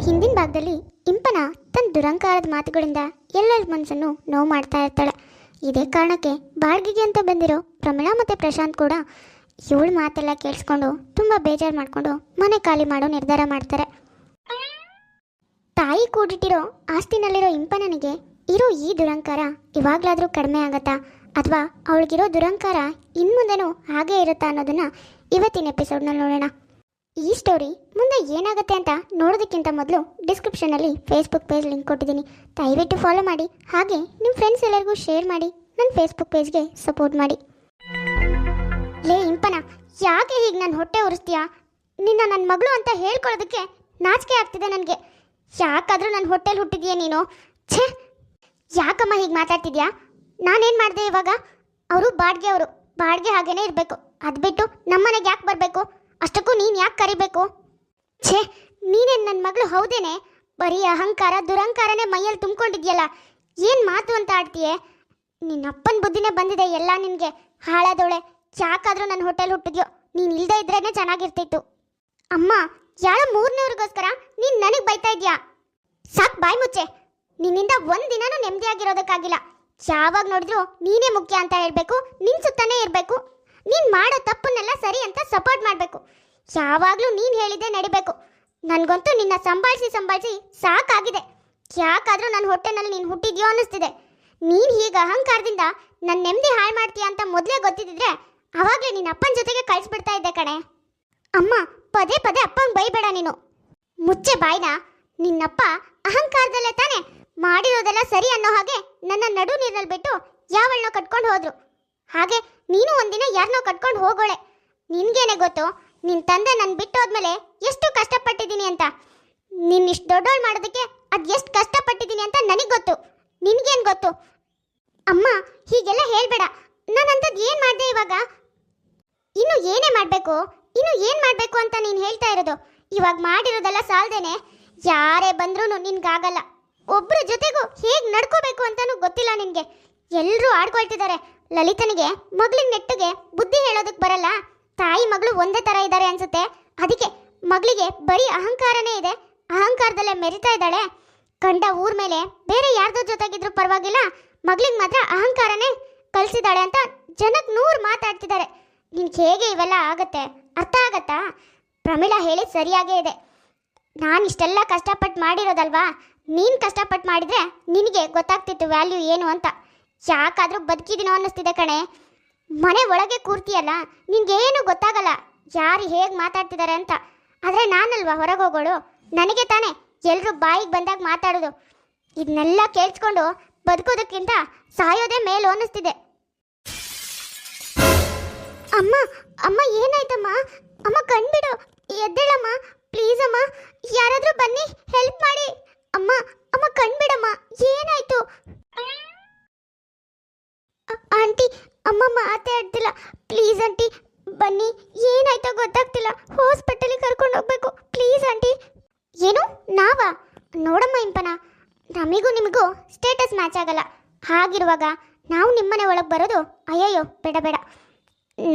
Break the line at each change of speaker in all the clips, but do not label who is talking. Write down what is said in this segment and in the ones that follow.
ಹಿಂದಿನ ಭಾಗದಲ್ಲಿ ಇಂಪನ ತನ್ನ ದುರಂಕಾರದ ಮಾತುಗಳಿಂದ ಎಲ್ಲರ ಮನಸ್ಸನ್ನು ನೋವು ಮಾಡ್ತಾ ಇರ್ತಾಳೆ. ಇದೇ ಕಾರಣಕ್ಕೆ ಬಾಳ್ಗಿಗೆ ಅಂತ ಬಂದಿರೋ ಪ್ರಮೀಳಾ ಮತ್ತು ಪ್ರಶಾಂತ್ ಕೂಡ ಇವಳ ಮಾತೆಲ್ಲ ಕೇಳಿಸ್ಕೊಂಡು ತುಂಬ ಬೇಜಾರು ಮಾಡಿಕೊಂಡು ಮನೆ ಖಾಲಿ ಮಾಡೋ ನಿರ್ಧಾರ ಮಾಡ್ತಾರೆ. ತಾಯಿ ಕೂಡಿಟ್ಟಿರೋ ಆಸ್ತಿನಲ್ಲಿರೋ ಇಂಪನನಿಗೆ ಇರೋ ಈ ದುರಂಕಾರ ಇವಾಗಲಾದರೂ ಕಡಿಮೆ ಆಗತ್ತಾ ಅಥವಾ ಅವಳಿಗಿರೋ ದುರಂಕಾರ ಇನ್ಮುಂದೆನೂ ಹಾಗೇ ಇರುತ್ತಾ ಅನ್ನೋದನ್ನು ಇವತ್ತಿನ ಎಪಿಸೋಡ್ನಲ್ಲಿ ನೋಡೋಣ. ಈ ಸ್ಟೋರಿ ಮುಂದೆ ಏನಾಗುತ್ತೆ ಅಂತ ನೋಡೋದಕ್ಕಿಂತ ಮೊದಲು ಡಿಸ್ಕ್ರಿಪ್ಷನಲ್ಲಿ ಫೇಸ್ಬುಕ್ ಪೇಜ್ ಲಿಂಕ್ ಕೊಟ್ಟಿದ್ದೀನಿ, ದಯವಿಟ್ಟು ಫಾಲೋ ಮಾಡಿ. ಹಾಗೆ ನಿಮ್ಮ ಫ್ರೆಂಡ್ಸ್ ಎಲ್ಲರಿಗೂ ಶೇರ್ ಮಾಡಿ, ನನ್ನ ಫೇಸ್ಬುಕ್ ಪೇಜ್ಗೆ ಸಪೋರ್ಟ್ ಮಾಡಿ. ಲೇ ಇಂಪನ, ಯಾಕೆ ಹೀಗೆ ನನ್ನ ಹೊಟ್ಟೆ ಉರಿಸ್ತೀಯಾ? ನಿನ್ನ ನನ್ನ ಮಗಳು ಅಂತ ಹೇಳ್ಕೊಳ್ಳೋದಕ್ಕೆ ನಾಚಿಕೆ ಆಗ್ತಿದೆ ನನಗೆ. ಯಾಕಾದರೂ ನನ್ನ ಹೊಟ್ಟೆಲಿ ಹುಟ್ಟಿದ್ಯಾ ನೀನು? ಛೇ, ಯಾಕಮ್ಮ ಹೀಗೆ ಮಾತಾಡ್ತಿದ್ಯಾ? ನಾನೇನು ಮಾಡಿದೆ ಇವಾಗ? ಅವರು ಬಾಡಿಗೆ ಹಾಗೇನೇ ಇರಬೇಕು. ಅದು ಬಿಟ್ಟು ನಮ್ಮನೆಗೆ ಯಾಕೆ ಬರಬೇಕು? ಅಷ್ಟಕ್ಕೂ ನೀನು ಯಾಕೆ ಕರಿಬೇಕು? ಛೇ, ನೀನೇನು ನನ್ನ ಮಗಳು ಹೌದೇನೆ? ಬರೀ ಅಹಂಕಾರ ದುರಂಕಾರನೇ ಮೈಯಲ್ಲಿ ತುಂಬಿಕೊಂಡಿದ್ಯಲ್ಲ, ಏನು ಮಾತು ಅಂತ ಆಡ್ತೀಯೇ? ನಿನ್ನಪ್ಪನ ಬುದ್ಧಿನೇ ಬಂದಿದೆ ಎಲ್ಲ ನಿನಗೆ. ಹಾಳಾದವಳೆ, ಯಾಕಾದರೂ ನನ್ನ ಹೊಟ್ಟೆಲಿ ಹುಟ್ಟಿದ್ಯೋ? ನೀನು ಇಲ್ಲದೆ ಇದ್ರೇ ಚೆನ್ನಾಗಿರ್ತಿತ್ತು. ಅಮ್ಮ, ಯಾರೋ ಮೂರನೇವ್ರಿಗೋಸ್ಕರ ನೀನು ನನಗೆ ಬೈತಾ ಇದೆಯಾ? ಸಾಕು, ಬಾಯಿ ಮುಚ್ಚೆ. ನಿನ್ನಿಂದ ಒಂದಿನನೂ ನೆಮ್ಮದಿಯಾಗಿರೋದಕ್ಕಾಗಿಲ್ಲ. ಯಾವಾಗ ನೋಡಿದ್ರು ನೀನೇ ಮುಖ್ಯ ಅಂತ ಹೇಳಬೇಕು, ನಿನ್ನ ಸುತ್ತಾನೇ ಇರಬೇಕು. ನೀನು ಮಾಡೋ ತಪ್ಪನ್ನೆಲ್ಲ ಸರಿ ಅಂತ ಸಪೋರ್ಟ್ ಮಾಡಬೇಕು. ಯಾವಾಗಲೂ ನೀನು ಹೇಳಿದ್ದೆ ನಡಿಬೇಕು. ನನಗಂತೂ ನಿನ್ನ ಸಂಭಾಳಿಸಿ ಸಾಕಾಗಿದೆ. ಯಾಕಾದರೂ ನನ್ನ ಹೊಟ್ಟೆನಲ್ಲಿ ನೀನು ಹುಟ್ಟಿದ್ಯೋ ಅನ್ನಿಸ್ತಿದೆ. ನೀನು ಹೀಗೆ ಅಹಂಕಾರದಿಂದ ನನ್ನ ನೆಮ್ಮದಿ ಹಾಳು ಮಾಡ್ತೀಯ ಅಂತ ಮೊದಲೇ ಗೊತ್ತಿದ್ದಿದ್ರೆ ಆವಾಗಲೇ ನಿನ್ನ ಅಪ್ಪನ ಜೊತೆಗೆ ಕಳಿಸ್ಬಿಡ್ತಾ ಇದ್ದೆ ಕಣೆ. ಅಮ್ಮ, ಪದೇ ಅಪ್ಪಂಗೆ ಬೈಬೇಡ ನೀನು. ಮುಚ್ಚೆ ಬಾಯ್ನ. ನಿನ್ನಪ್ಪ ಅಹಂಕಾರದಲ್ಲೇ ತಾನೆ ಮಾಡಿರೋದೆಲ್ಲ ಸರಿ ಅನ್ನೋ ಹಾಗೆ ನನ್ನ ನಡು ನೀರಿನಲ್ಲಿ ಬಿಟ್ಟು ಯಾವಳನ್ನೋ ಕಟ್ಕೊಂಡು ಹೋದ್ರು. ಹಾಗೆ ನೀನು ಒಂದಿನ ಯಾರನ್ನೋ ಕಟ್ಕೊಂಡು ಹೋಗೋಳೆ. ನಿನ್ಗೇನೆ ಗೊತ್ತು ನಿನ್ನ ತಂದೆ ನನ್ನ ಬಿಟ್ಟು ಹೋದ್ಮೇಲೆ ಎಷ್ಟು ಕಷ್ಟಪಟ್ಟಿದ್ದೀನಿ ಅಂತ. ನಿನ್ನಿಷ್ಟು ದೊಡ್ಡೋಳು ಮಾಡೋದಕ್ಕೆ ಅದು ಎಷ್ಟು ಕಷ್ಟಪಟ್ಟಿದ್ದೀನಿ ಅಂತ ನನಗೆ ಗೊತ್ತು. ನಿನ್ಗೇನು ಗೊತ್ತು? ಅಮ್ಮ, ಹೀಗೆಲ್ಲ ಹೇಳ್ಬೇಡ. ನಾನಂಥದ್ದು ಏನು ಮಾಡಿದೆ ಇವಾಗ? ಇನ್ನು ಏನೇ ಮಾಡಬೇಕು ಅಂತ ನೀನು ಹೇಳ್ತಾ ಇರೋದು? ಇವಾಗ ಮಾಡಿರೋದೆಲ್ಲ ಸಾಲ್ದೇನೆ ಯಾರೇ ಬಂದ್ರೂ ನಿನ್ಗಾಗಲ್ಲ. ಒಬ್ಬರ ಜೊತೆಗೂ ಹೇಗೆ ನಡ್ಕೋಬೇಕು ಅಂತಾನೂ ಗೊತ್ತಿಲ್ಲ ನಿನಗೆ. ಎಲ್ಲರೂ ಆಡ್ಕೊಳ್ತಿದ್ದಾರೆ. ಲಲಿತನಿಗೆ ಮಗಳಿನ ನೆಟ್ಟಿಗೆ ಬುದ್ಧಿ ಹೇಳೋದಕ್ಕೆ ಬರಲ್ಲ. ತಾಯಿ ಮಗಳು ಒಂದೇ ಥರ ಇದ್ದಾರೆ ಅನ್ಸುತ್ತೆ. ಅದಕ್ಕೆ ಮಗಳಿಗೆ ಬರೀ ಅಹಂಕಾರನೇ ಇದೆ. ಅಹಂಕಾರದಲ್ಲೇ ಮೆರಿತಾ ಇದ್ದಾಳೆ. ಗಂಡ ಊರ ಮೇಲೆ ಬೇರೆ ಯಾರ್ದೋ ಜೊತೆಗಿದ್ರು ಪರವಾಗಿಲ್ಲ, ಮಗಳಿಗೆ ಮಾತ್ರ ಅಹಂಕಾರನೇ ಕಲಿಸಿದಾಳೆ ಅಂತ ಜನಕ್ಕೆ 100 ಮಾತಾಡ್ತಿದ್ದಾರೆ. ನಿನ್ಗೆ ಹೇಗೆ ಇವೆಲ್ಲ ಆಗತ್ತೆ? ಅರ್ಥ ಆಗತ್ತಾ? ಪ್ರಮೀಳಾ ಹೇಳಿದ ಸರಿಯಾಗೇ ಇದೆ. ನಾನು ಇಷ್ಟೆಲ್ಲ ಕಷ್ಟಪಟ್ಟು ಮಾಡಿರೋದಲ್ವಾ? ನೀನು ಕಷ್ಟಪಟ್ಟು ಮಾಡಿದ್ರೆ ನಿನಗೆ ಗೊತ್ತಾಗ್ತಿತ್ತು ವ್ಯಾಲ್ಯೂ ಏನು ಅಂತ. ಯಾಕಾದರೂ ಬದುಕಿದಿನೋ ಅನ್ನಿಸ್ತಿದೆ ಕಣೆ. ಮನೆ ಒಳಗೆ ಕೂರ್ತೀಯಲ್ಲ, ನಿನಗೇನು ಗೊತ್ತಾಗಲ್ಲ ಯಾರು ಹೇಗೆ ಮಾತಾಡ್ತಿದ್ದಾರೆ ಅಂತ. ಆದರೆ ನಾನಲ್ವಾ ಹೊರಗೆ ಹೋಗೋಳು? ನನಗೆ ತಾನೇ ಎಲ್ಲರೂ ಬಾಯಿಗೆ ಬಂದಾಗ ಮಾತಾಡೋದು. ಇದನ್ನೆಲ್ಲ ಕೇಳಿಸ್ಕೊಂಡು ಬದುಕೋದಕ್ಕಿಂತ ಸಾಯೋದೇ ಮೇಲು ಅನ್ನಿಸ್ತಿದೆ. ಅಮ್ಮ ಏನಾಯ್ತಮ್ಮ? ಅಮ್ಮ ಕಣ್ಬಿಡು, ಎದ್ದೇಳಮ್ಮ ಪ್ಲೀಸ್. ಅಮ್ಮ, ಯಾರಾದರೂ ಬನ್ನಿ, ಹೆಲ್ಪ್ ಮಾಡಿ. ಅಮ್ಮ ಕಣ್ಬಿಡಮ್ಮ, ಏನಾಯ್ತು? ಆಂಟಿ, ಅಮ್ಮ ಮಾತಾಡ್ತಿಲ್ಲ. ಪ್ಲೀಸ್ ಆಂಟಿ ಬನ್ನಿ, ಏನಾಯ್ತೋ ಗೊತ್ತಾಗ್ತಿಲ್ಲ. ಹಾಸ್ಪಿಟಲಿಗೆ ಕರ್ಕೊಂಡು ಹೋಗ್ಬೇಕು, ಪ್ಲೀಸ್ ಆಂಟಿ. ಏನು ನಾವಾ? ನೋಡಮ್ಮ ಇಂಪನ, ನಮಗೂ ನಿಮಗೂ ಸ್ಟೇಟಸ್ ಮ್ಯಾಚ್ ಆಗಲ್ಲ. ಹಾಗಿರುವಾಗ ನಾವು ನಿಮ್ಮನೆ ಒಳಗೆ ಬರೋದು ಅಯ್ಯಯ್ಯೋ ಬೇಡ.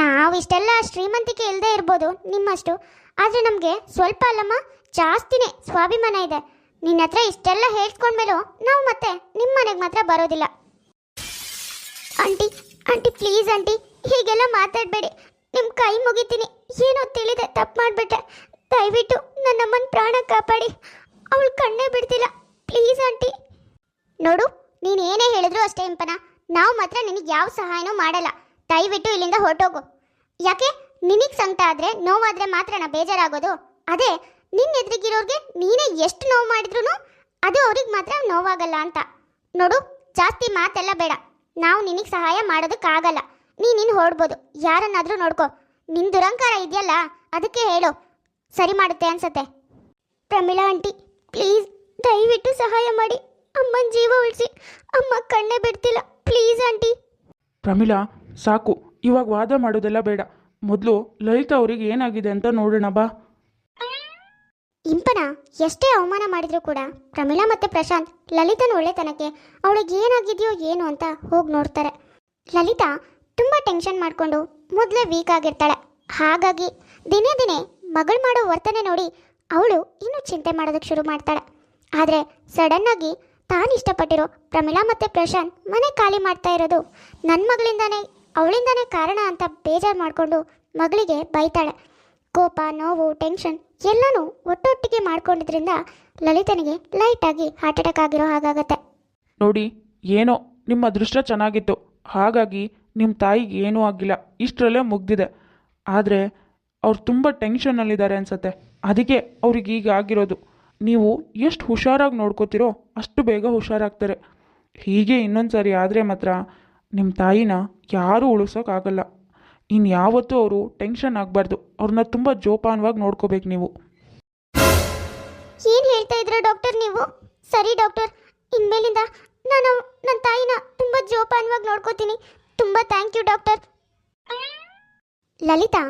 ನಾವು ಇಷ್ಟೆಲ್ಲ ಶ್ರೀಮಂತಿಕೆ ಇಲ್ಲದೆ ಇರ್ಬೋದು ನಿಮ್ಮಷ್ಟು, ಆದರೆ ನಮಗೆ ಸ್ವಲ್ಪ ಅಲ್ಲಮ್ಮ ಜಾಸ್ತಿನೇ ಸ್ವಾಭಿಮಾನ ಇದೆ. ನಿನ್ನ ಹತ್ರ ಇಷ್ಟೆಲ್ಲ ಹೇಳ್ಕೊಂಡ್ಮೇಲೂ ನಾವು ಮತ್ತೆ ನಿಮ್ಮ ಮನೆಗೆ ಮಾತ್ರ ಬರೋದಿಲ್ಲ. ಆಂಟಿ ಪ್ಲೀಸ್ ಆಂಟಿ, ಹೀಗೆಲ್ಲ ಮಾತಾಡಬೇಡಿ. ನಿಮ್ಮ ಕೈ ಮುಗಿತೀನಿ. ಏನೋ ತಿಳಿದೆ ತಪ್ಪು ಮಾಡಿಬಿಟ್ಟೆ. ದಯವಿಟ್ಟು ನನ್ನಮ್ಮನ ಪ್ರಾಣ ಕಾಪಾಡಿ. ಅವಳು ಕಣ್ಣೇ ಬಿಡ್ತಿಲ್ಲ, ಪ್ಲೀಸ್ ಆಂಟಿ. ನೋಡು, ನೀನು ಏನೇ ಹೇಳಿದ್ರು ಅಷ್ಟೇ ಇಂಪನ, ನಾವು ಮಾತ್ರ ನಿನಗೆ ಯಾವ ಸಹಾಯನೂ ಮಾಡಲ್ಲ. ದಯವಿಟ್ಟು ಇಲ್ಲಿಂದ ಹೊರಟೋಗು. ಯಾಕೆ? ನಿನಗೆ ಸಂಕಟ ಆದರೆ ನೋವಾದರೆ ಮಾತ್ರನ ಬೇಜಾರಾಗೋದು? ಅದೇ ನಿನ್ನ ಎದುರಿಗಿರೋರಿಗೆ ನೀನೇ ಎಷ್ಟು ನೋವು ಮಾಡಿದ್ರು ಅದು ಅವ್ರಿಗೆ ಮಾತ್ರ ನೋವಾಗಲ್ಲ ಅಂತ. ನೋಡು, ಜಾಸ್ತಿ ಮಾತೆಲ್ಲ ಬೇಡ. ನಾವು ನಿನಗೆ ಸಹಾಯ ಮಾಡೋದಕ್ಕಾಗಲ್ಲ. ನೀನು ಹೊರಡ್ಬೋದು, ಯಾರನ್ನಾದರೂ ನೋಡ್ಕೋ. ನಿನ್ನ ದುರಂಕಾರ ಇದೆಯಲ್ಲ, ಅದಕ್ಕೆ ಹೇಳು, ಸರಿ ಮಾಡುತ್ತೆ ಅನ್ಸತ್ತೆ. ಪ್ರಮೀಳಾ ಆಂಟಿ ಪ್ಲೀಸ್, ದಯವಿಟ್ಟು ಸಹಾಯ ಮಾಡಿ. ಅಮ್ಮನ ಜೀವ ಉಳಿಸಿ. ಅಮ್ಮ ಕಣ್ಣೇ ಬಿಡ್ತಿಲ್ಲ, ಪ್ಲೀಸ್ ಆಂಟಿ.
ಪ್ರಮೀಳಾ, ಸಾಕು, ಇವಾಗ ವಾದ ಮಾಡೋದೆಲ್ಲ ಬೇಡ. ಮೊದಲು ಲಲಿತಾ ಅವರಿಗೆ ಏನಾಗಿದೆ ಅಂತ ನೋಡೋಣ ಬಾ.
ಇಂಪನ ಎಷ್ಟೇ ಅವಮಾನ ಮಾಡಿದ್ರು ಕೂಡ ಪ್ರಮೀಳಾ ಮತ್ತು ಪ್ರಶಾಂತ್ ಲಲಿತನ ಒಳ್ಳೆತನಕ್ಕೆ ಅವಳಿಗೆ ಏನಾಗಿದೆಯೋ ಏನು ಅಂತ ಹೋಗಿ ನೋಡ್ತಾರೆ. ಲಲಿತಾ ತುಂಬ ಟೆನ್ಷನ್ ಮಾಡಿಕೊಂಡು ಮೊದಲೇ ವೀಕ್ ಆಗಿರ್ತಾಳೆ. ಹಾಗಾಗಿ ದಿನೇ ದಿನೇ ಮಗಳು ಮಾಡೋ ವರ್ತನೆ ನೋಡಿ ಅವಳು ಇನ್ನೂ ಚಿಂತೆ ಮಾಡೋದಕ್ಕೆ ಶುರು ಮಾಡ್ತಾಳೆ. ಆದರೆ ಸಡನ್ನಾಗಿ ತಾನು ಇಷ್ಟಪಟ್ಟಿರೋ ಪ್ರಮಿಳಾ ಮತ್ತು ಪ್ರಶಾಂತ್ ಮನೆ ಖಾಲಿ ಮಾಡ್ತಾ ಇರೋದು ನನ್ನ ಮಗಳಿಂದಾನೇ, ಅವಳಿಂದಾನೇ ಕಾರಣ ಅಂತ ಬೇಜಾರು ಮಾಡಿಕೊಂಡು ಮಗಳಿಗೆ ಬೈತಾಳೆ. ಕೋಪ, ನೋವು, ಟೆನ್ಷನ್ ಎಲ್ಲನೂ ಒಟ್ಟೊಟ್ಟಿಗೆ ಮಾಡ್ಕೊಂಡಿದ್ರಿಂದ ಲಲಿತನಿಗೆ ಲೈಟಾಗಿ ಹಾರ್ಟ್ ಅಟ್ಯಾಕ್ ಆಗಿರೋ ಹಾಗಾಗತ್ತೆ.
ನೋಡಿ, ಏನೋ ನಿಮ್ಮ ಅದೃಷ್ಟ ಚೆನ್ನಾಗಿತ್ತು, ಹಾಗಾಗಿ ನಿಮ್ಮ ತಾಯಿಗೆ ಏನೂ ಆಗಿಲ್ಲ, ಇಷ್ಟರಲ್ಲೇ ಮುಗ್ದಿದೆ. ಆದರೆ ಅವ್ರು ತುಂಬ ಟೆನ್ಷನ್ನಲ್ಲಿದ್ದಾರೆ ಅನ್ಸತ್ತೆ, ಅದಕ್ಕೆ ಅವ್ರಿಗೆ ಈಗ ಆಗಿರೋದು. ನೀವು ಎಷ್ಟು ಹುಷಾರಾಗಿ ನೋಡ್ಕೋತಿರೋ ಅಷ್ಟು ಬೇಗ ಹುಷಾರಾಗ್ತಾರೆ. ಹೀಗೆ ಇನ್ನೊಂದು ಸರಿ ಆದರೆ ಮಾತ್ರ ನಿಮ್ಮ ತಾಯಿನ ಯಾರೂ ಉಳಿಸೋಕ್ಕಾಗಲ್ಲ. ಇನ್ಯಾವತ್ತೂ ಅವರು ಟೆನ್ಷನ್ ಆಗಬಾರ್ದು, ಅವ್ರನ್ನ ತುಂಬ ಜೋಪಾನವಾಗಿ ನೋಡ್ಕೋಬೇಕು ನೀವು.
ಏನು ಹೇಳ್ತಾ ಇದ್ರ ಡಾಕ್ಟರ್ ನೀವು? ಸರಿ ಡಾಕ್ಟರ್, ಇನ್ಮೇಲಿಂದ ನಾನು ನನ್ನ ತಾಯಿನ ತುಂಬ ಜೋಪಾನವಾಗಿ ನೋಡ್ಕೋತೀನಿ. ತುಂಬ ಥ್ಯಾಂಕ್ ಯು ಡಾಕ್ಟರ್. ಲಲಿತಾ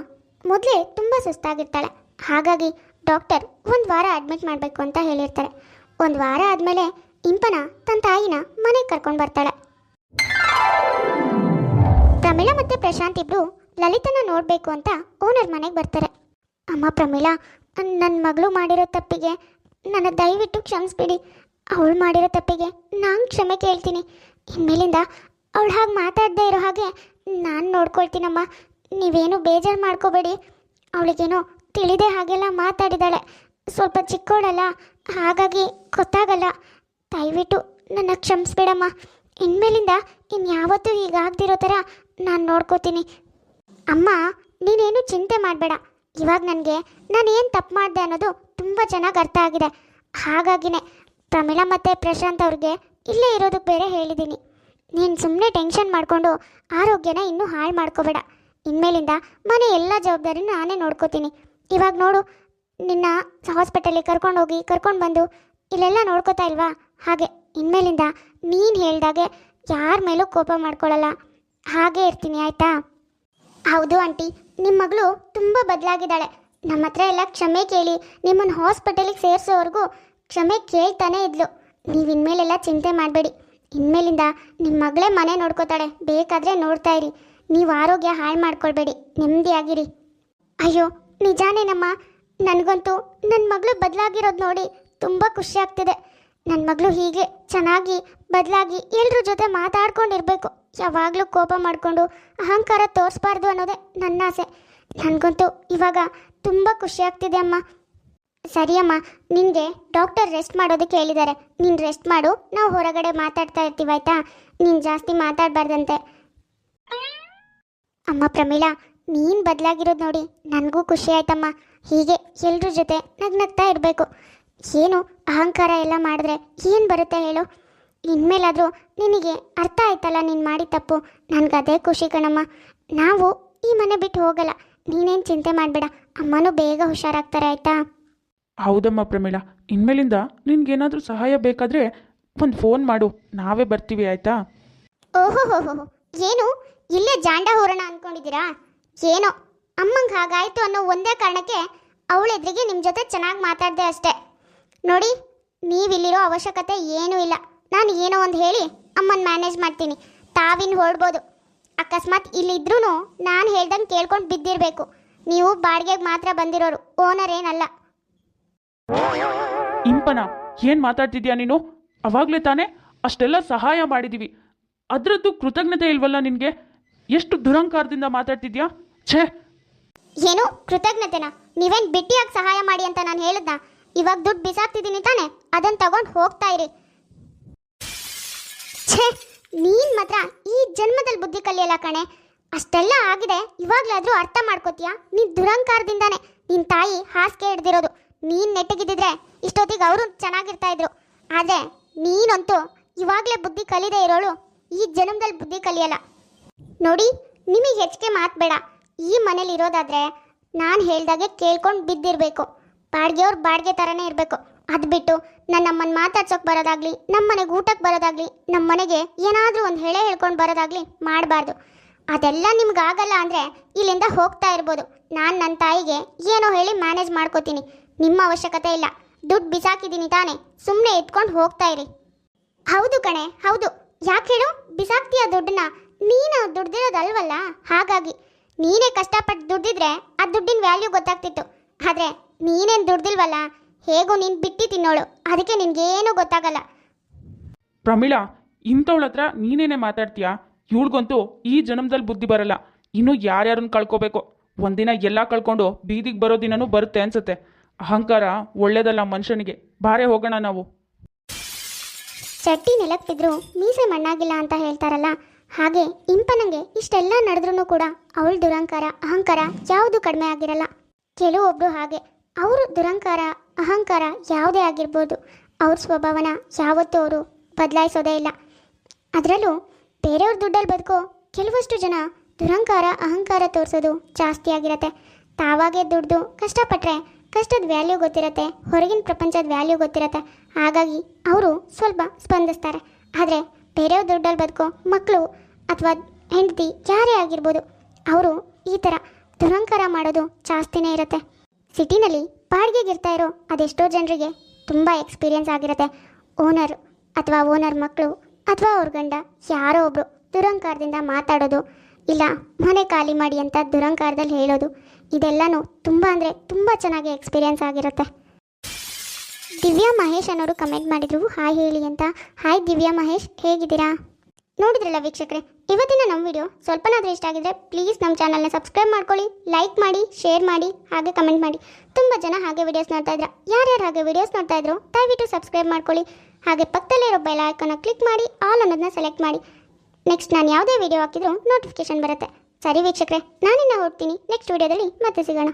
ಮೊದಲೇ ತುಂಬ ಸುಸ್ತಾಗಿರ್ತಾಳೆ, ಹಾಗಾಗಿ ಡಾಕ್ಟರ್ ಒಂದು ವಾರ ಅಡ್ಮಿಟ್ ಮಾಡಬೇಕು ಅಂತ ಹೇಳಿರ್ತಾರೆ. ಒಂದು ವಾರ ಆದಮೇಲೆ ಇಂಪನ ತನ್ನ ತಾಯಿನ ಮನೆಗೆ ಕರ್ಕೊಂಡು ಬರ್ತಾಳೆ. ಪ್ರಮಿಳಾ ಮತ್ತು ಪ್ರಶಾಂತ್ ಇಬ್ಬರು ಲಲಿತನ ನೋಡಬೇಕು ಅಂತ ಓನರ್ ಮನೆಗೆ ಬರ್ತಾರೆ. ಅಮ್ಮ ಪ್ರಮಿಳಾ, ನನ್ನ ಮಗಳು ಮಾಡಿರೋ ತಪ್ಪಿಗೆ ನನ್ನ ದಯವಿಟ್ಟು ಕ್ಷಮಿಸ್ಬಿಡಿ. ಅವಳು ಮಾಡಿರೋ ತಪ್ಪಿಗೆ ನಾನು ಕ್ಷಮೆ ಕೇಳ್ತೀನಿ. ಇನ್ಮೇಲಿಂದ ಅವಳು ಹಾಗೆ ಮಾತಾಡದೇ ಇರೋ ಹಾಗೆ ನಾನು ನೋಡ್ಕೊಳ್ತೀನಮ್ಮ. ನೀವೇನು ಬೇಜಾರು ಮಾಡ್ಕೋಬೇಡಿ. ಅವಳಿಗೇನೋ ತಿಳಿದೇ ಹಾಗೆಲ್ಲ ಮಾತಾಡಿದಾಳೆ. ಸ್ವಲ್ಪ ಚಿಕ್ಕವಳಲ್ಲ, ಹಾಗಾಗಿ ಗೊತ್ತಾಗಲ್ಲ. ದಯವಿಟ್ಟು ನನ್ನ ಕ್ಷಮಿಸ್ಬೇಡಮ್ಮ. ಇನ್ಮೇಲಿಂದ ಇನ್ಯಾವತ್ತೂ ಹೀಗಾಗ್ದಿರೋ ಥರ ನಾನು ನೋಡ್ಕೋತೀನಿ. ಅಮ್ಮ, ನೀನೇನು ಚಿಂತೆ ಮಾಡಬೇಡ. ಇವಾಗ ನನಗೆ ನಾನು ಏನು ತಪ್ಪು ಮಾಡಿದೆ ಅನ್ನೋದು ತುಂಬ ಚೆನ್ನಾಗಿ ಅರ್ಥ ಆಗಿದೆ. ಹಾಗಾಗಿನೇ ಪ್ರಮಿಳಾ ಮತ್ತು ಪ್ರಶಾಂತ್ ಅವ್ರಿಗೆ ಇಲ್ಲೇ ಇರೋದಕ್ಕೆ ಬೇರೆ ಹೇಳಿದ್ದೀನಿ. ನೀನು ಸುಮ್ಮನೆ ಟೆನ್ಷನ್ ಮಾಡಿಕೊಂಡು ಆರೋಗ್ಯನ ಇನ್ನೂ ಹಾಳು ಮಾಡ್ಕೋಬೇಡ. ಇನ್ಮೇಲಿಂದ ಮನೆ ಎಲ್ಲ ಜವಾಬ್ದಾರಿನ ನಾನೇ ನೋಡ್ಕೋತೀನಿ. ಇವಾಗ ನೋಡು, ನಿನ್ನ ಹಾಸ್ಪಿಟಲಿಗೆ ಕರ್ಕೊಂಡೋಗಿ ಕರ್ಕೊಂಡು ಬಂದು ಇಲ್ಲೆಲ್ಲ ನೋಡ್ಕೋತಾ ಇಲ್ವಾ? ಹಾಗೆ ಇನ್ಮೇಲಿಂದ ನೀನು ಹೇಳ್ದಾಗೆ ಯಾರ ಮೇಲೂ ಕೋಪ ಮಾಡ್ಕೊಳ್ಳಲ್ಲ, ಹಾಗೇ ಇರ್ತೀನಿ, ಆಯಿತಾ? ಹೌದು ಆಂಟಿ, ನಿಮ್ಮ ಮಗಳು ತುಂಬ ಬದಲಾಗಿದ್ದಾಳೆ. ನಮ್ಮ ಹತ್ರ ಎಲ್ಲ ಕ್ಷಮೆ ಕೇಳಿ ನಿಮ್ಮನ್ನು ಹಾಸ್ಪಿಟಲಿಗೆ ಸೇರಿಸೋವರೆಗೂ ಕ್ಷಮೆ ಕೇಳ್ತಾನೇ ಇದ್ಲು. ನೀವು ಇನ್ಮೇಲೆಲ್ಲ ಚಿಂತೆ ಮಾಡಬೇಡಿ. ಇನ್ಮೇಲಿಂದ ನಿಮ್ಮ ಮಗಳೇ ಮನೆ ನೋಡ್ಕೋತಾಳೆ, ಬೇಕಾದರೆ ನೋಡ್ತಾ ಇರಿ. ನೀವು ಆರೋಗ್ಯ ಹಾಳು ಮಾಡ್ಕೊಳ್ಬೇಡಿ, ನೆಮ್ಮದಿಯಾಗಿರಿ. ಅಯ್ಯೋ ನಿಜಾನೇನಮ್ಮ, ನನಗಂತೂ ನನ್ನ ಮಗಳು ಬದಲಾಗಿರೋದು ನೋಡಿ ತುಂಬ ಖುಷಿ ಆಗ್ತಿದೆ. ನನ್ನ ಮಗಳು ಹೀಗೆ ಚೆನ್ನಾಗಿ ಬದಲಾಗಿ ಎಲ್ಲರ ಜೊತೆ ಮಾತಾಡ್ಕೊಂಡಿರ್ಬೇಕು. ಯಾವಾಗಲೂ ಕೋಪ ಮಾಡಿಕೊಂಡು ಅಹಂಕಾರ ತೋರಿಸ್ಬಾರ್ದು ಅನ್ನೋದೇ ನನ್ನ ಆಸೆ. ನನಗಂತೂ ಇವಾಗ ತುಂಬ ಖುಷಿ ಆಗ್ತಿದೆ ಅಮ್ಮ. ಸರಿ ಅಮ್ಮ, ನಿನಗೆ ಡಾಕ್ಟರ್ ರೆಸ್ಟ್ ಮಾಡೋದಕ್ಕೆ ಹೇಳಿದ್ದಾರೆ. ನೀನು ರೆಸ್ಟ್ ಮಾಡು, ನಾವು ಹೊರಗಡೆ ಮಾತಾಡ್ತಾ ಇರ್ತೀವಿ, ಆಯಿತಾ? ನೀನು ಜಾಸ್ತಿ ಮಾತಾಡಬಾರ್ದಂತೆ. ಅಮ್ಮ ಪ್ರಮೀಳಾ, ನೀನು ಬದಲಾಗಿರೋದು ನೋಡಿ ನನಗೂ ಖುಷಿ ಆಯ್ತಮ್ಮ. ಹೀಗೆ ಎಲ್ಲರ ಜೊತೆ ನಗ್ನಗ್ತಾ ಇರಬೇಕು. ಏನು ಅಹಂಕಾರ ಎಲ್ಲ ಮಾಡಿದ್ರೆ ಏನು ಬರುತ್ತೆ ಹೇಳು? ಇನ್ಮೇಲಾದರೂ ನಿನಗೆ ಅರ್ಥ ಆಯ್ತಲ್ಲ ನೀನು ಮಾಡಿ ತಪ್ಪು. ನನಗದೇ ಖುಷಿ ಕಣಮ್ಮ. ನಾವು ಈ ಮನೆ ಬಿಟ್ಟು ಹೋಗಲ್ಲ, ನೀನೇನು ಚಿಂತೆ ಮಾಡಬೇಡ. ಅಮ್ಮನೂ ಬೇಗ ಹುಷಾರಾಗ್ತಾರೆ, ಆಯಿತಾ?
ಹೌದಮ್ಮ ಪ್ರಮೀಳಾ, ಇನ್ಮೇಲಿಂದ ನಿನ್ಗೇನಾದರೂ ಸಹಾಯ ಬೇಕಾದರೆ ಒಂದು ಫೋನ್ ಮಾಡು, ನಾವೇ ಬರ್ತೀವಿ, ಆಯಿತಾ?
ಓಹೋ ಹೋ ಹೋ, ಏನು ಇಲ್ಲೇ ಜಾಂಡ ಹೋರೋಣ ಅಂದ್ಕೊಂಡಿದ್ದೀರಾ? ಏನೋ ಅಮ್ಮಂಗೆ ಹಾಗಾಯಿತು ಅನ್ನೋ ಒಂದೇ ಕಾರಣಕ್ಕೆ ಅವಳ ಎದುರಿಗೆ ನಿಮ್ಮ ಜೊತೆ ಚೆನ್ನಾಗಿ ಮಾತಾಡಿದೆ ಅಷ್ಟೇ. ನೋಡಿ, ನೀವಿಲ್ಲಿರೋ ಅವಶ್ಯಕತೆ ಏನೂ ಇಲ್ಲ. ನಾನು ಏನೋ ಒಂದು ಹೇಳಿ ಅಮ್ಮನ ಮ್ಯಾನೇಜ್ ಮಾಡ್ತೀನಿ. ತಾವಿನ್ನು ಹೊರಡ್ಬೋದು. ಅಕಸ್ಮಾತ್ ಇಲ್ಲಿದ್ರೂ ನಾನು ಹೇಳ್ದಂಗೆ ಕೇಳ್ಕೊಂಡು ಬಿದ್ದಿರಬೇಕು. ನೀವು ಬಾಡಿಗೆಗೆ ಮಾತ್ರ ಬಂದಿರೋರು, ಓನರ್ ಏನಲ್ಲ.
ಇಂಪನ, ಏನು ಮಾತಾಡ್ತಿದ್ಯಾ ನೀನು? ಅವಾಗಲೇ ತಾನೇ ಅಷ್ಟೆಲ್ಲ ಸಹಾಯ ಮಾಡಿದ್ದೀವಿ, ಅದರದ್ದು ಕೃತಜ್ಞತೆ ಇಲ್ವಲ್ಲ ನಿನಗೆ? ಎಷ್ಟು ದುರಂಕಾರದಿಂದ ಮಾತಾಡ್ತಿದ್ಯಾ? ಛೇ!
ಏನು ಕೃತಜ್ಞತೆನಾ? ನೀವೇನು ಬಿಟ್ಟಿಯಾಗಿ ಸಹಾಯ ಮಾಡಿ ಅಂತ ನಾನು ಹೇಳಿದ್ನಾ? ಇವಾಗ ದುಡ್ಡು ಬಿಸಾಕ್ತಿದ್ದೀನಿ ತಾನೆ, ಅದನ್ನು ತಗೊಂಡು ಹೋಗ್ತಾ ಇರಿ. ಛೇ, ನೀನು ಮಾತ್ರ ಈ ಜನ್ಮದಲ್ಲಿ ಬುದ್ಧಿ ಕಲಿಯಲ್ಲ ಕಣೆ. ಅಷ್ಟೆಲ್ಲ ಆಗಿದೆ, ಇವಾಗಲಾದರೂ ಅರ್ಥ ಮಾಡ್ಕೋತೀಯಾ? ನೀನು ದುರಂಕಾರದಿಂದಾನೆ ನಿನ್ನ ತಾಯಿ ಹಾಸಿಗೆ ಹಿಡ್ದಿರೋದು. ನೀನು ನೆಟ್ಟಗಿದ್ದಿದ್ರೆ ಇಷ್ಟೊತ್ತಿಗೆ ಅವರು ಚೆನ್ನಾಗಿರ್ತಾ ಇದ್ರು. ಆದರೆ ನೀನಂತೂ ಇವಾಗಲೇ ಬುದ್ಧಿ ಕಲಿದೇ ಇರೋಳು ಈ ಜನ್ಮದಲ್ಲಿ ಬುದ್ಧಿ ಕಲಿಯಲ್ಲ. ನೋಡಿ, ನಿಮಗೆ ಹೆಚ್ಚಿಗೆ ಮಾತು ಬೇಡ. ಈ ಮನೇಲಿ ಇರೋದಾದರೆ ನಾನು ಹೇಳ್ದಾಗೆ ಕೇಳ್ಕೊಂಡು ಬಿದ್ದಿರಬೇಕು. ಬಾಡಿಗೆಯವ್ರು ಬಾಡಿಗೆ ಥರನೇ ಇರಬೇಕು. ಅದು ಬಿಟ್ಟು ನಮ್ಮನ್ನು ಮಾತಾಡ್ಸೋಕೆ ಬರೋದಾಗಲಿ, ನಮ್ಮ ಮನೆಗೆ ಊಟಕ್ಕೆ ಬರೋದಾಗಲಿ, ನಮ್ಮ ಮನೆಗೆ ಏನಾದರೂ ಒಂದು ಹೇಳೇ ಹೇಳ್ಕೊಂಡು ಬರೋದಾಗಲಿ ಮಾಡಬಾರ್ದು. ಅದೆಲ್ಲ ನಿಮ್ಗಾಗಲ್ಲ ಅಂದರೆ ಇಲ್ಲಿಂದ ಹೋಗ್ತಾ ಇರ್ಬೋದು. ನಾನು ನನ್ನ ತಾಯಿಗೆ ಏನೋ ಹೇಳಿ ಮ್ಯಾನೇಜ್ ಮಾಡ್ಕೋತೀನಿ. ನಿಮ್ಮ ಅವಶ್ಯಕತೆ ಇಲ್ಲ. ದುಡ್ಡು ಬಿಸಾಕಿದ್ದೀನಿ ತಾನೆ, ಸುಮ್ಮನೆ ಎತ್ಕೊಂಡು ಹೋಗ್ತಾ ಇರಿ. ಹೌದು ಕಣೆ, ಹೌದು. ಯಾಕೆ ಹೇಳು? ಬಿಸಾಕ್ತೀಯ ದುಡ್ಡನ್ನ? ನೀನು ದುಡ್ದಿರೋದಲ್ವಲ್ಲ, ಹಾಗಾಗಿ. ನೀನೇ ಕಷ್ಟಪಟ್ಟು ದುಡ್ದಿದ್ರೆ ಆ ದುಡ್ಡಿನ ವ್ಯಾಲ್ಯೂ ಗೊತ್ತಾಗ್ತಿತ್ತು. ಆದರೆ ನೀನೇನು ದುಡ್ದಿಲ್ವಲ್ಲ, ಹೇಗೂ ನೀನು ಬಿಟ್ಟು ತಿನ್ನೋಳು, ಅದಕ್ಕೆ ನಿನಗೇನೂ ಗೊತ್ತಾಗಲ್ಲ.
ಪ್ರಮೀಳಾ, ಇಂಥವಳ ಹತ್ರ ನೀನೇನೆ ಮಾತಾಡ್ತೀಯಾ? ಇವಳಿಗಂತೂ ಈ ಜನ್ಮದಲ್ಲಿ ಬುದ್ಧಿ ಬರಲ್ಲ. ಇನ್ನು ಯಾರ್ಯಾರನ್ನ ಕಳ್ಕೋಬೇಕು. ಒಂದಿನ ಎಲ್ಲ ಕಳ್ಕೊಂಡು ಬೀದಿಗೆ ಬರೋ ದಿನನೂ ಬರುತ್ತೆ ಅನ್ಸುತ್ತೆ. ಅಹಂಕಾರ ಒಳ್ಳೇದಲ್ಲ ಮನುಷ್ಯನಿಗೆ. ಬಾರೆ ಹೋಗೋಣ ನಾವು.
ಚಟ್ಟಿ ನೆಲಕ್ಕೆ ಬಿದ್ದರೂ ಮೀಸೆ ಮಣ್ಣಾಗಿಲ್ಲ ಅಂತ ಹೇಳ್ತಾರಲ್ಲ, ಹಾಗೆ ಇಂಪನಂಗೆ ಇಷ್ಟೆಲ್ಲ ನಡೆದ್ರೂ ಕೂಡ ಅವಳ ದುರಂಕಾರ ಅಹಂಕಾರ ಯಾವುದು ಕಡಿಮೆ ಆಗಿರಲ್ಲ. ಕೆಲವೊಬ್ಬರು ಹಾಗೆ, ಅವರು ದುರಂಕಾರ ಅಹಂಕಾರ ಯಾವುದೇ ಆಗಿರ್ಬೋದು, ಅವ್ರ ಸ್ವಭಾವನ ಯಾವತ್ತೂ ಅವರು ಬದಲಾಯಿಸೋದೇ ಇಲ್ಲ. ಅದರಲ್ಲೂ ಬೇರೆಯವ್ರ ದುಡ್ಡಲ್ಲಿ ಬದುಕೋ ಕೆಲವಷ್ಟು ಜನ ದುರಂಕಾರ ಅಹಂಕಾರ ತೋರಿಸೋದು ಜಾಸ್ತಿ ಆಗಿರತ್ತೆ. ತಾವಾಗೇ ದುಡ್ದು ಕಷ್ಟಪಟ್ಟರೆ ಕಷ್ಟದ ವ್ಯಾಲ್ಯೂ ಗೊತ್ತಿರತ್ತೆ, ಹೊರಗಿನ ಪ್ರಪಂಚದ ವ್ಯಾಲ್ಯೂ ಗೊತ್ತಿರತ್ತೆ. ಹಾಗಾಗಿ ಅವರು ಸ್ವಲ್ಪ ಸ್ಪಂದಿಸ್ತಾರೆ. ಆದರೆ ಬೇರೆಯವ್ರ ದುಡ್ಡಲ್ಲಿ ಬದುಕೋ ಮಕ್ಕಳು ಅಥವಾ ಹೆಂಡತಿ ಯಾರೇ ಆಗಿರ್ಬೋದು, ಅವರು ಈ ಥರ ದುರಂಕಾರ ಮಾಡೋದು ಜಾಸ್ತಿನೇ ಇರುತ್ತೆ. ಸಿಟಿನಲ್ಲಿ ಬಾಡಿಗೆಗಿರ್ತಾ ಇರೋ ಅದೆಷ್ಟೋ ಜನರಿಗೆ ತುಂಬ ಎಕ್ಸ್ಪೀರಿಯನ್ಸ್ ಆಗಿರುತ್ತೆ. ಓನರ್ ಅಥವಾ ಓನರ್ ಮಕ್ಕಳು ಅಥವಾ ಅವ್ರ ಗಂಡ ಯಾರೋ ಒಬ್ಬರು ದುರಂಕಾರದಿಂದ ಮಾತಾಡೋದು, ಇಲ್ಲ ಮನೆ ಖಾಲಿ ಮಾಡಿ ಅಂತ ದುರಂಕಾರದಲ್ಲಿ ಹೇಳೋದು, ಇದೆಲ್ಲನೂ ತುಂಬ ಅಂದರೆ ತುಂಬ ಚೆನ್ನಾಗಿ ಎಕ್ಸ್ಪೀರಿಯನ್ಸ್ ಆಗಿರುತ್ತೆ. ದಿವ್ಯಾ ಮಹೇಶ್ ಅನ್ನೋರು ಕಮೆಂಟ್ ಮಾಡಿದ್ರು ಹಾಯ್ ಹೇಳಿ ಅಂತ. ಹಾಯ್ ದಿವ್ಯಾ ಮಹೇಶ್, ಹೇಗಿದ್ದೀರಾ? ನೋಡಿದ್ರಲ್ಲ ವೀಕ್ಷಕರೇ, ಇವತ್ತಿನ ನಮ್ಮ ವಿಡಿಯೋ ಸ್ವಲ್ಪನಾದರೂ ಇಷ್ಟ ಆಗಿದ್ರೆ ಪ್ಲೀಸ್ ನಮ್ಮ ಚಾನಲ್ನ ಸಬ್ಸ್ಕ್ರೈಬ್ ಮಾಡ್ಕೊಳ್ಳಿ, ಲೈಕ್ ಮಾಡಿ, ಶೇರ್ ಮಾಡಿ, ಹಾಗೆ ಕಮೆಂಟ್ ಮಾಡಿ. ತುಂಬ ಜನ ಹಾಗೆ ವಿಡಿಯೋಸ್ ನೋಡ್ತಾ ಇದ್ರ, ಯಾರ್ಯಾರು ಹಾಗೆ ವಿಡಿಯೋಸ್ ನೋಡ್ತಾ ಇದ್ರು ದಯವಿಟ್ಟು ಸಬ್ಸ್ಕ್ರೈಬ್ ಮಾಡ್ಕೊಳ್ಳಿ. ಹಾಗೆ ಪಕ್ಕದಲ್ಲೇ ಇರೋ ಬೆಲ್ ಐಕಾನ್ನ ಕ್ಲಿಕ್ ಮಾಡಿ ಆಲ್ ಅನ್ನೋದನ್ನ ಸೆಲೆಕ್ಟ್ ಮಾಡಿ. ನೆಕ್ಸ್ಟ್ ನಾನು ಯಾವುದೇ ವಿಡಿಯೋ ಹಾಕಿದ್ರೂ ನೋಟಿಫಿಕೇಶನ್ ಬರುತ್ತೆ. ಸರಿ ವೀಕ್ಷಕರೇ, ನಾನಿನ್ನ ಹೊರಡ್ತೀನಿ. ನೆಕ್ಸ್ಟ್ ವಿಡಿಯೋದಲ್ಲಿ ಮತ್ತೆ ಸಿಗೋಣ.